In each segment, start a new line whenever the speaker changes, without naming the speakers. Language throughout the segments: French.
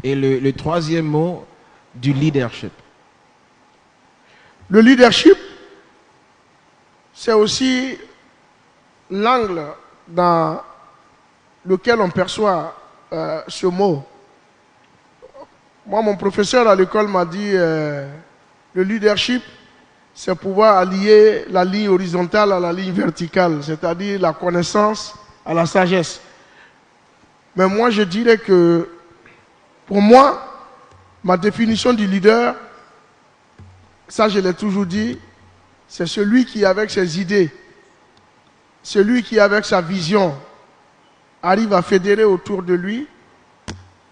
Et le troisième mot, du leadership.
Le leadership, c'est aussi l'angle dans lequel on perçoit ce mot. Moi, mon professeur à l'école m'a dit le leadership, c'est pouvoir allier la ligne horizontale à la ligne verticale, c'est-à-dire la connaissance à la sagesse. Mais moi, je dirais que, pour moi, ma définition du leader, ça je l'ai toujours dit, c'est celui qui, avec ses idées, celui qui, avec sa vision, arrive à fédérer autour de lui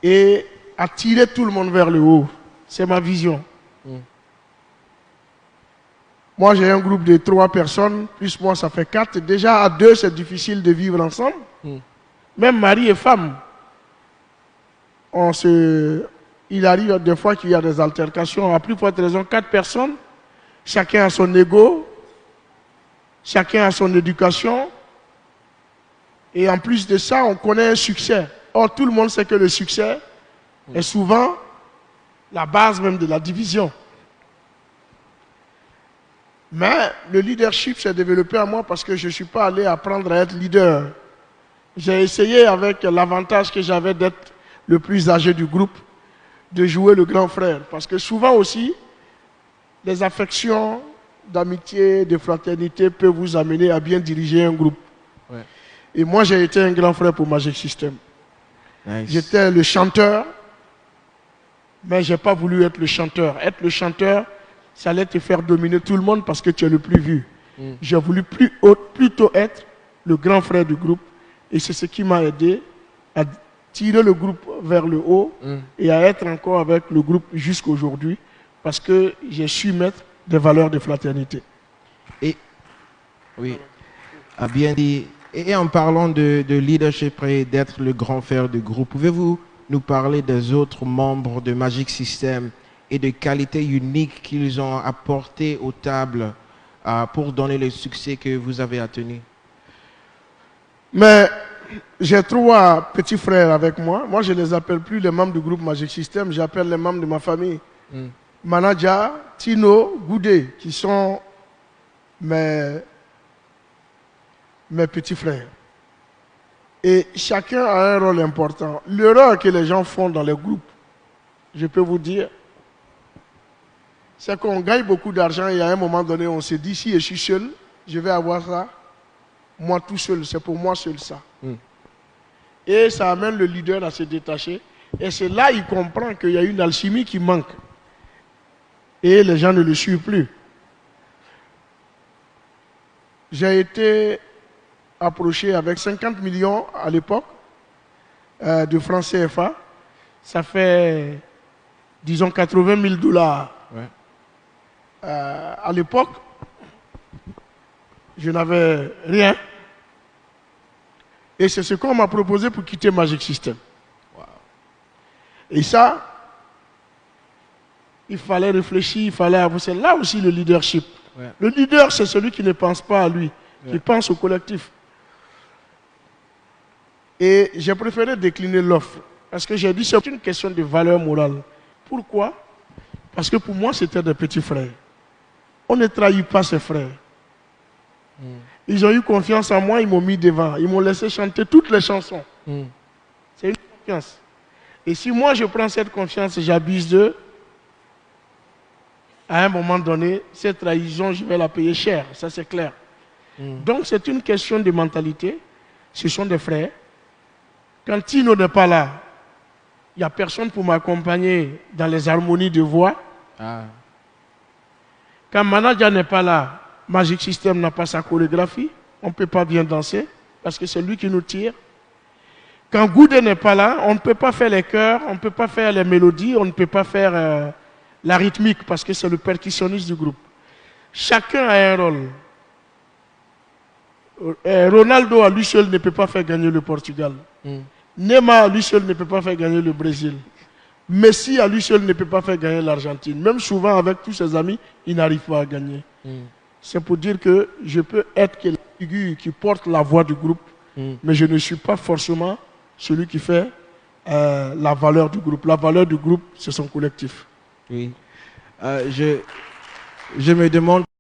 et à tirer tout le monde vers le haut. C'est ma vision. Moi, j'ai un groupe de 3 personnes, plus moi, ça fait 4. Déjà, à 2, c'est difficile de vivre ensemble. Même mari et femme, il arrive des fois qu'il y a des altercations. À plus forte raison, 4 personnes, chacun a son ego, chacun a son éducation. Et en plus de ça, on connaît un succès. Or, tout le monde sait que le succès est souvent la base même de la division. Mais le leadership s'est développé à moi parce que je ne suis pas allé apprendre à être leader. J'ai essayé, avec l'avantage que j'avais d'être le plus âgé du groupe, de jouer le grand frère. Parce que souvent aussi, les affections d'amitié, de fraternité peuvent vous amener à bien diriger un groupe. Ouais. Et moi, j'ai été un grand frère pour Magic System. Nice. J'étais le chanteur, mais je n'ai pas voulu être le chanteur. Être le chanteur, ça allait te faire dominer tout le monde parce que tu es le plus vu. J'ai voulu plutôt être le grand frère du groupe. Et c'est ce qui m'a aidé à tirer le groupe vers le haut et à être encore avec le groupe jusqu'à aujourd'hui parce que j'ai su mettre des valeurs de fraternité.
Et, oui, a bien dit. Et en parlant de leadership et d'être le grand frère du groupe, pouvez-vous nous parler des autres membres de Magic System et de qualités uniques qu'ils ont apportées aux tables pour donner le succès que vous avez atteint?
Mais j'ai 3 petits frères avec moi. Moi, je ne les appelle plus les membres du groupe Magic System, j'appelle les membres de ma famille. Manaja, Tino, Goudé, qui sont mes petits frères. Et chacun a un rôle important. L'erreur que les gens font dans les groupes, je peux vous dire, c'est qu'on gagne beaucoup d'argent et à un moment donné, on se dit, si je suis seul, je vais avoir ça. Moi tout seul, c'est pour moi seul ça. Et ça amène le leader à se détacher. Et c'est là qu'il comprend qu'il y a une alchimie qui manque. Et les gens ne le suivent plus. J'ai été approché avec 50 millions à l'époque de francs CFA. Ça fait, disons, 80 000 $. Ouais. À l'époque, je n'avais rien. Et c'est ce qu'on m'a proposé pour quitter Magic System. Wow. Et ça, il fallait réfléchir, il fallait avoir. C'est là aussi le leadership. Ouais. Le leader, c'est celui qui ne pense pas à lui, qui pense au collectif. Et j'ai préféré décliner l'offre. Parce que j'ai dit c'est une question de valeur morale. Pourquoi? Parce que pour moi, c'était des petits frères. On ne trahit pas ses frères. Ils ont eu confiance en moi, ils m'ont mis devant. Ils m'ont laissé chanter toutes les chansons. C'est une confiance. Et si moi je prends cette confiance et j'abuse d'eux, à un moment donné, cette trahison, je vais la payer cher. Ça, c'est clair. Donc, c'est une question de mentalité. Ce sont des frères. Quand Tino n'est pas là, il n'y a personne pour m'accompagner dans les harmonies de voix. Quand Manager n'est pas là, Magic System n'a pas sa chorégraphie. On ne peut pas bien danser parce que c'est lui qui nous tire. Quand Goudé n'est pas là, on ne peut pas faire les chœurs, on ne peut pas faire les mélodies, on ne peut pas faire la rythmique parce que c'est le percussionniste du groupe. Chacun a un rôle. Ronaldo à lui seul ne peut pas faire gagner le Portugal. Neymar à lui seul ne peut pas faire gagner le Brésil. Messi à lui seul ne peut pas faire gagner l'Argentine. Même souvent avec tous ses amis, il n'arrive pas à gagner. C'est pour dire que je peux être la figure qui porte la voix du groupe, mais je ne suis pas forcément celui qui fait la valeur du groupe. La valeur du groupe, c'est son collectif.
Oui. Je me demande